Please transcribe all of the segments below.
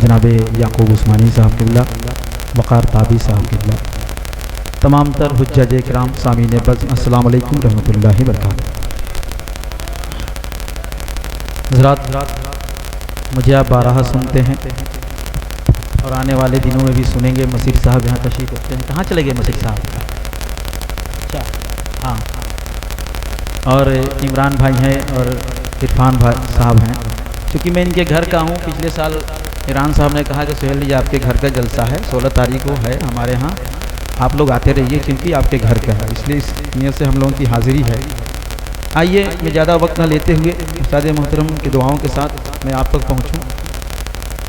जनाब याकूब उस्मानी साहब किबला, वक़ार ताबी साहब किबला, तमाम तर हुज्जाज इकराम, सामीन बज़्म, अस्सलाम वालेकुम रहमतुल्लाहि व बरकातहू। हज़रात, मुझे आप बारहा सुनते हैं और आने वाले दिनों में भी सुनेंगे। मसीर साहब यहाँ तशरीफ़ रखते हैं। कहाँ चले गए मसीर साहब? अच्छा, हाँ। और इमरान भाई हैं और इरफान भाई साहब हैं। क्योंकि मैं इनके घर का हूँ, पिछले साल ईरान साहब ने कहा कि सुहेल जी आपके घर का जलसा है, 16 तारीख को है हमारे यहाँ, आप लोग आते रहिए क्योंकि आपके घर का है, इसलिए इस नियत से हम लोगों की हाज़िरी है। आइए, मैं ज़्यादा वक्त न लेते हुए उस्ताद मोहतरम की दुआओं के साथ मैं आप तक पहुँचूँ।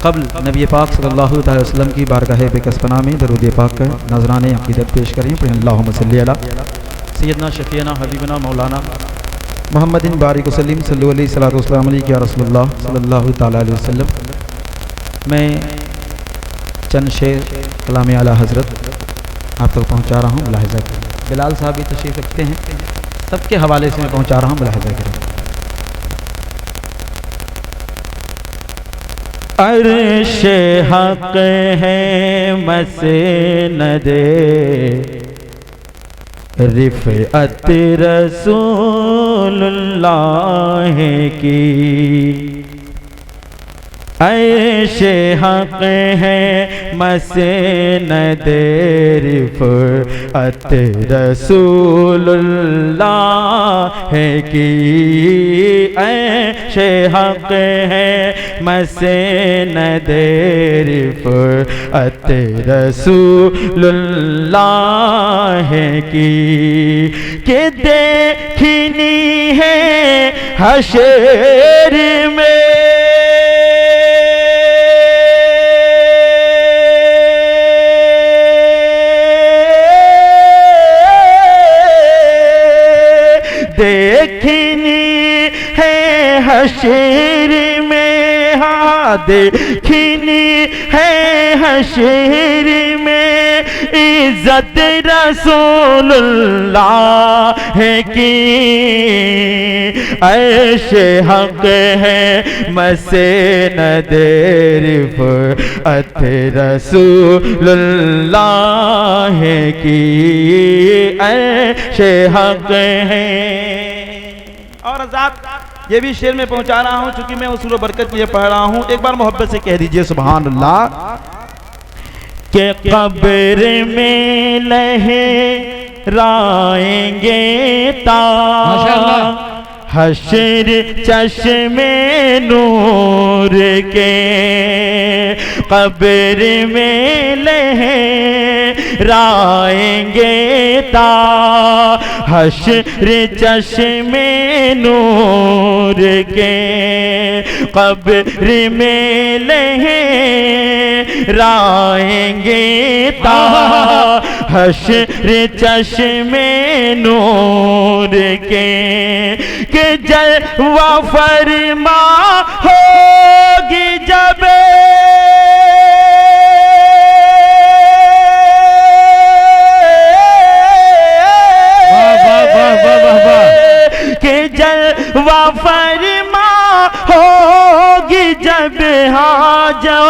क़ब्ल नबी पाक सल्लल्लाहु अलैहि वसल्लम की बारगाह बेकसपना में दरूद पाक का नजराने अक़ीदत पेश करें। अल्लाहुम्मा सल्ली अला सय्यदना शफ़ीना हबीबना मौलाना मोहम्मदिन बारिक वसल्लिम सल्लल्लाहु अलैहि सल्लल्लाहु अलैहि या रसूलुल्लाह सल्लल्लाहु ताला अलैहि वसल्लम। मैं चंद शेर कलाम आला हज़रत आप तक पहुँचा रहा हूँ, मुलाहिज़ा करें। बिलाल साहब भी तशरीफ़ रखते हैं, सबके हवाले से मैं पहुँचा रहा हूँ, मुलाहिज़ा करें। अर्श हक़ है मसनद रिफ़अत रसूलुल्लाह की, अर्श हक़ है मसनद रिफ़अत रसूलुल्लाह की, अर्श हक़ है मसनद रिफ़अत रसूलुल्लाह की, कि देखनी है हशर में देखनी है हशर में, हाँ देखनी है हशर में इज़्ज़त रसूलुल्लाह की, अर्श हक़ है मसनद रिफ़अत रसूलुल्लाह की, अर्श हक़ है। और आज़ाद ये भी शेर में पहुंचा रहा हूं, चूंकि मैं उसूल बरकत के लिए पढ़ रहा हूं। एक बार मोहब्बत से कह दीजिए सुभान अल्लाह। के कब्र में लहराएंगे ताज, हश्र चश्मे नूर के, कब्र में लहराएंगे ताज, हश्र चश्मे नूर के, कब्र में लहराएंगे ताज, हश्र चश्मे नूर के, कि जलवा फरमा होगी जब कि जलवा फरमा होगी जब हाजा,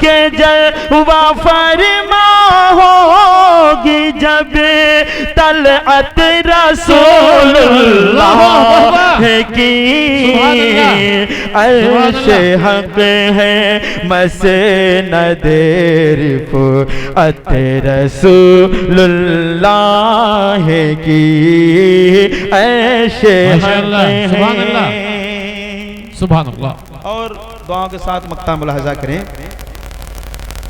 के जलवा फरमा होगी जब तलअत रसूलुल्लाह की, अर्श हक़ है मसनद रिफ़अत रसूलुल्लाह की, अर्श हक़ है। सुभान अल्लाह। और दुआओं के साथ मक्ता मुलाहिज़ा करें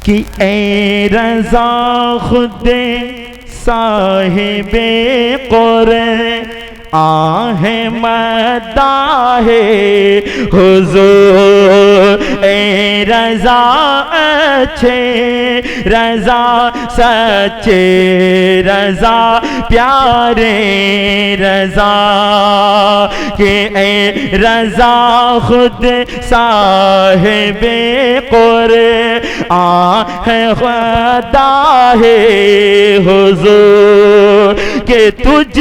कि ए रज़ा खुद साहिबे कुरआन मदाहे हुज़ूर, ए रज़ा अच्छे रज़ा सच्चे रज़ा प्यारे रज़ा, के ए रज़ा खुद साहिबे कुरआन है खुदा है हुज़ूर, के तुझ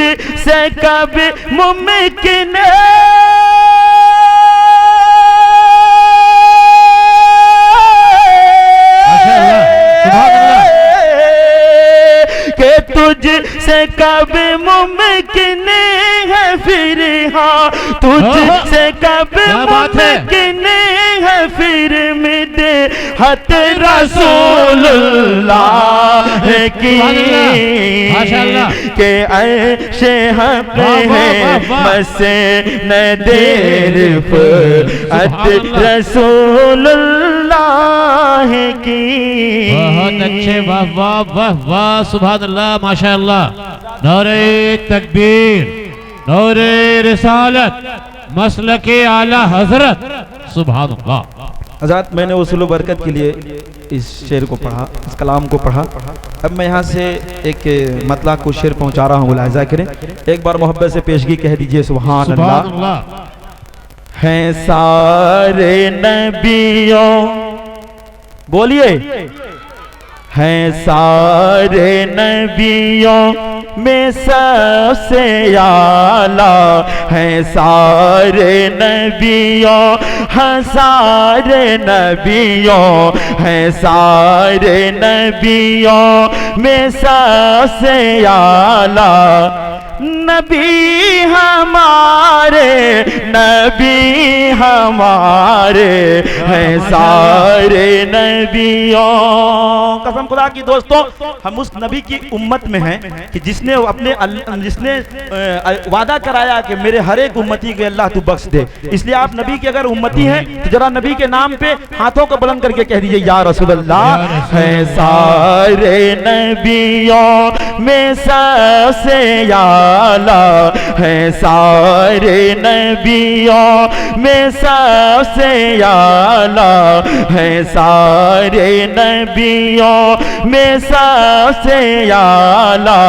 से कब मुमकिन कब मुमकिन है फिर, हाँ तुझसे कब मुमकिन है फिर मिटे हत रसूलुल्लाह की के ऐशे हक है मसे न देर अत रसूलुल्लाह की। बहुत अच्छे, वाह वाह वाह वाह, सुभान अल्लाह, माशाअल्लाह। नौरे तकबीर, नौरे रिसालत, मसलके आला हजरत, सुभान अल्लाह। हज़रत मैंने उसूल बरकत के लिए इस शेर को पढ़ा, इस कलाम को पढ़ा। अब मैं यहाँ से एक मतलब को शेर पहुँचा रहा हूँ, मुलाहिज़ा करें। एक बार मोहब्बत से पेशगी कह दीजिए सुभान अल्लाह। हैं सारे नबियों, बोलिए, हैं सारे नबियों में सबसे आला, हैं सारे नबियों, हैं सारे नबियों, हैं सारे नबियों में सबसे आला। नबी हमारे, नबी हमारे हैं सारे नबियों। कसम खुदा की दोस्तों, हम उस नबी की उम्मत में हैं कि जिसने वादा कराया कि मेरे हर एक उम्मती के अल्लाह तू बख्श दे। इसलिए आप नबी के अगर उम्मती हैं तो जरा नबी के नाम पे हाथों को बुलंद करके कह दीजिए या रसूल अल्लाह। हैं सारे नबियों में सबसे आला, है सारे नबियों में सबसे आला, है सारे नबियों में सबसे आला।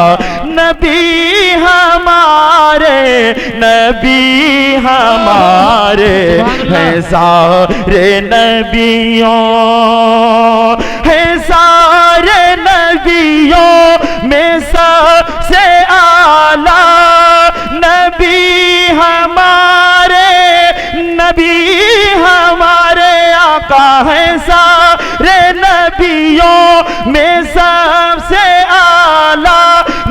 नबी हमारे, नबी हमारे हैं सारे नबियों, है सारे नबियों में सबसे आला। नबी हमारे, नबी हमारे आका है सारे नबियों में सबसे आला।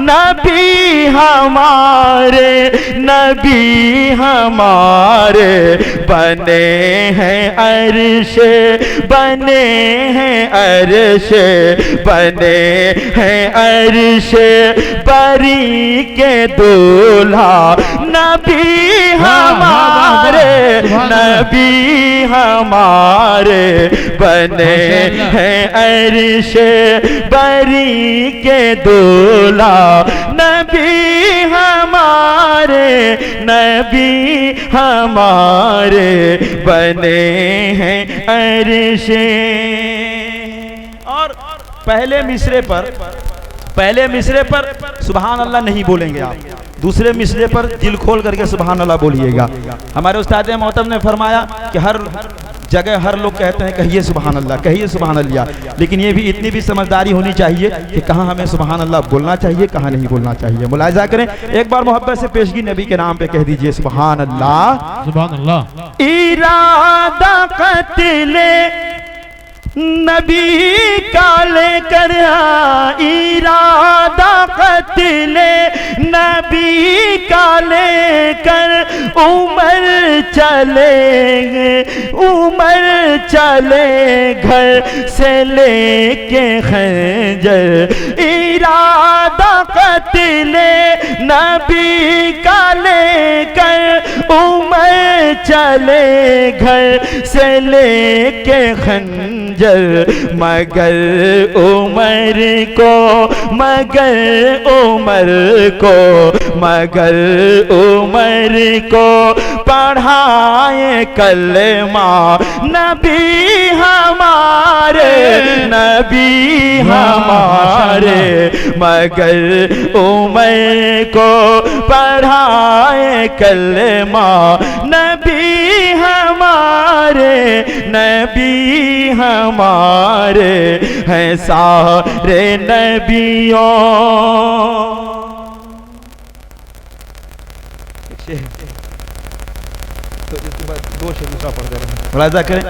नबी हमारे, नबी हमारे बने हैं अर्श, बने हैं अर्श, बने हैं अर्श बरी के दूल्हा। नबी हमारे, नबी हमारे बने हैं अर्श बरी के दूल्हा। नबी हमारे, नबी हमारे बने हैं अर्श। और पहले मिसरे पर सुभान अल्लाह नहीं बोलेंगे आप, दूसरे मिसरे पर दिल खोल करके सुभान अल्लाह बोलिएगा। हमारे उस्ताद मोहतरम ने फरमाया कि हर जगह हर लोग कहते हैं कहिए सुभान अल्लाह, कहिए सुभान अल्लाह, लेकिन ये भी इतनी भी समझदारी होनी चाहिए कि कहाँ हमें सुभान अल्लाह बोलना चाहिए, कहाँ नहीं बोलना चाहिए। मुलाहिज़ा करें, एक बार मोहब्बत से पेशगी नबी के नाम पे कह दीजिए सुभान अल्लाह। सुभान अल्लाह। इरादा कत्ले नबी का लेकर, इरादा कत्ले नबी का लेकर उमर चलेंगे, उमर चले घर से लेके खंजर। इरादा कत्ले नबी का लेकर उमर चले घर से लेके खंजर। मगर उमर को, मगर उमर को, मगर उमर को पढ़ाए कलमा। नबी हमारे, नबी हमारे मगर उमर को पढ़ाए कलमा। नबी हमारे, नबी हमारे हैं सारे नबियों। तो इसके बाद दो शेर दूसरा पढ़ दे रहे हैं, मुलाहिज़ा करें।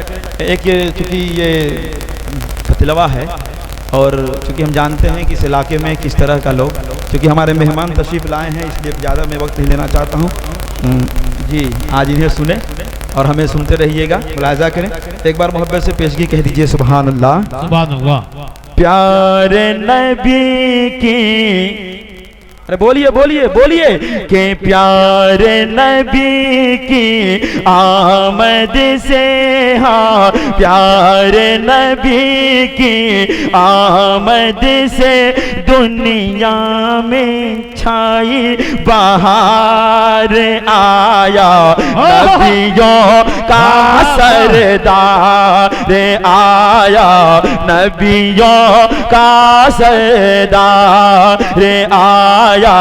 एक ये चूँकि ये फतलवा है और चूँकि हम जानते हैं कि इस इलाके में किस तरह का लोग, चूँकि हमारे मेहमान तशरीफ़ लाए हैं इसलिए ज़्यादा मैं वक्त नहीं लेना चाहता हूँ। जी आज इन्हें सुने और हमें सुनते रहिएगा, मुलाहिज़ा करें। एक बार मोहब्बत से पेशगी कह दीजिए सुभान अल्लाह। सुभान अल्लाह। प्यारे नबी की, अरे बोलिए बोलिए बोलिए कि प्यारे नबी की आमद से, हाँ प्यारे नबी की आमद से दुनिया में छाई बहार आया, नबियों का सरदार आया, नबियों का सरदार आया,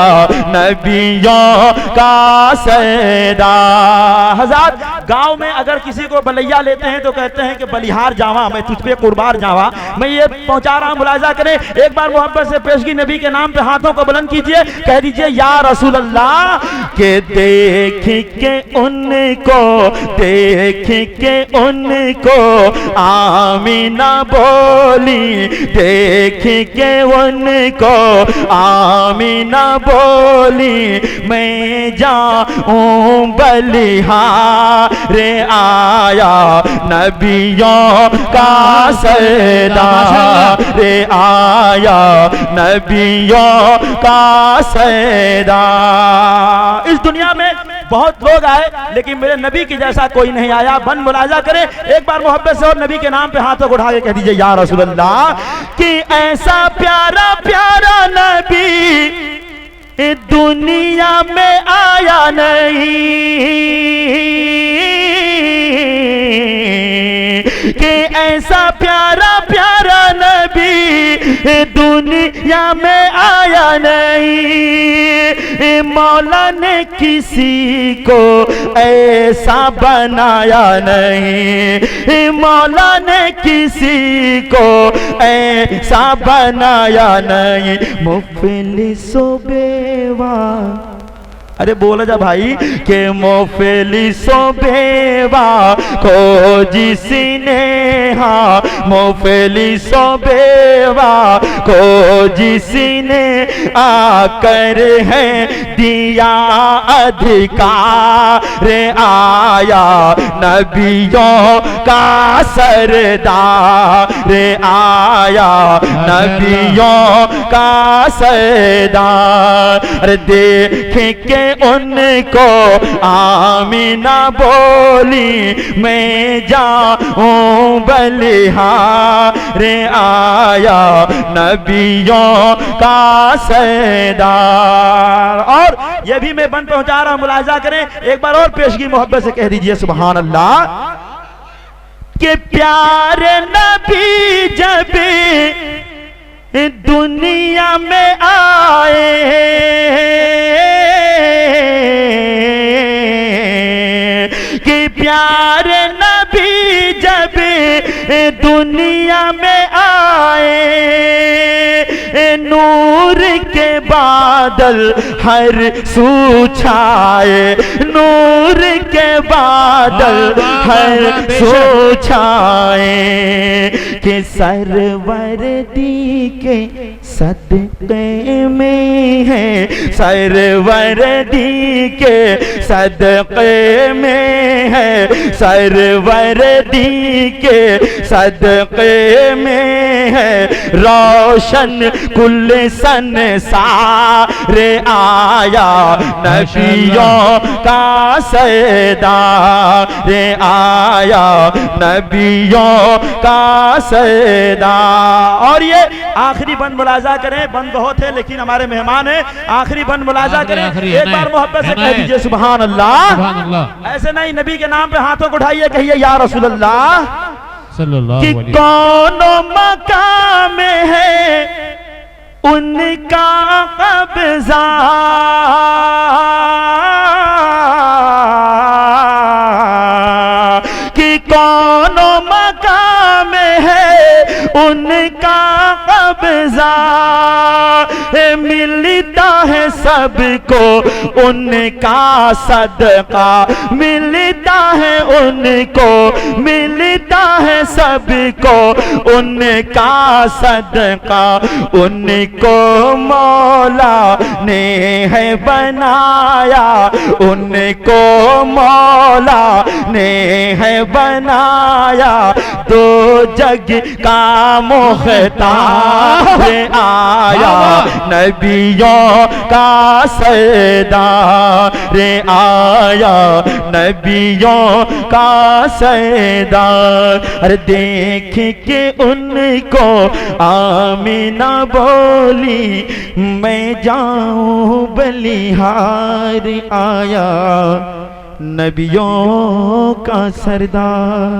नबियों का सरदार। हज़रत गांव में अगर किसी को बलैया लेते हैं तो कहते हैं कि बलिहार जावा, मैं तुझ पे कुर्बान जावा। मैं ये पहुंचा रहा हूं, मुलाहिज़ा करें। एक बार मोहब्बत से पेशगी नबी के नाम पे हाथों को बुलंद कीजिए, कह दीजिए या रसूल अल्लाह। के देख के उनको, देख के उनको आमीना बोली, देख के उनको आमीना बोली, मैं जाऊं बलिहार आया, नबियों का सरदार आया, नबियों का सरदार। इस दुनिया में बहुत लोग आए लेकिन मेरे नबी की जैसा कोई नहीं आया। बन मुलाहिज़ा करें, एक बार मोहब्बत से और नबी के नाम पे हाथों को उठा के कह दीजिए या रसूल अल्लाह। कि ऐसा प्यारा प्यारा नबी दुनिया में आया नहीं, कि ऐसा प्यारा प्यारा नबी दुनिया में आया नहीं, मौला ने किसी को ऐसा बनाया नहीं, मौला ने किसी को ऐसा बनाया नहीं। मुफलिसो बेवा, अरे बोला जा भाई, के मुफलिसो बेवा को जिसने, हाँ मुफलिसो बेवा को जिसने आकर है दिया अधिकार आया, नबियों का सरदार आया, नबियों का सरदार। अरे देख के उनको आमीना बोली, मैं जाऊं बलिहार आया, नबियों का सरदार। और ये भी मैं बन पहुंचा रहा हूं, मुलाहिज़ा करें। एक बार और पेशगी मोहब्बत से कह दीजिए सुभान अल्लाह। कि प्यारे नबी जब दुनिया में आए, कि प्यारे नबी जब दुनिया में आए, नूर के बादल हर सू छाए, नूर के बादल हर सू छाए, कि सरवर दी के सदक़े में है, सरवर दी के सदक़े में है, सरवर दी के सदक़े में है, रोशन कुल संसार आया, नबियों का सरदार आया, नबियों का सरदार। और ये आखिरी बंद मुलाहिज़ा करें, बंद बहुत है लेकिन हमारे मेहमान हैं, आखिरी बंद मुलाहिज़ा करें। एक बार मोहब्बत से कह दीजिए सुभान अल्लाह। ऐसे नहीं, नबी के नाम पे हाथों को उठाइए, कहिए या रसूल अल्लाह। कि कौन मकाम है उनका कब्जा, कि कौन मकाम है उनका कब्जा मिलता है सबको उनका सदका मिलता है उनको मिलता है सबको उनका सदका उनको मौला ने है बनाया उनको मौला ने है बनाया दो जग का मुख्तार आया नबियों का सरदार आया नबियों का सरदार अरे देख के उनको आमीना बोली मैं जाऊं बलिहार आया नबियों का सरदार।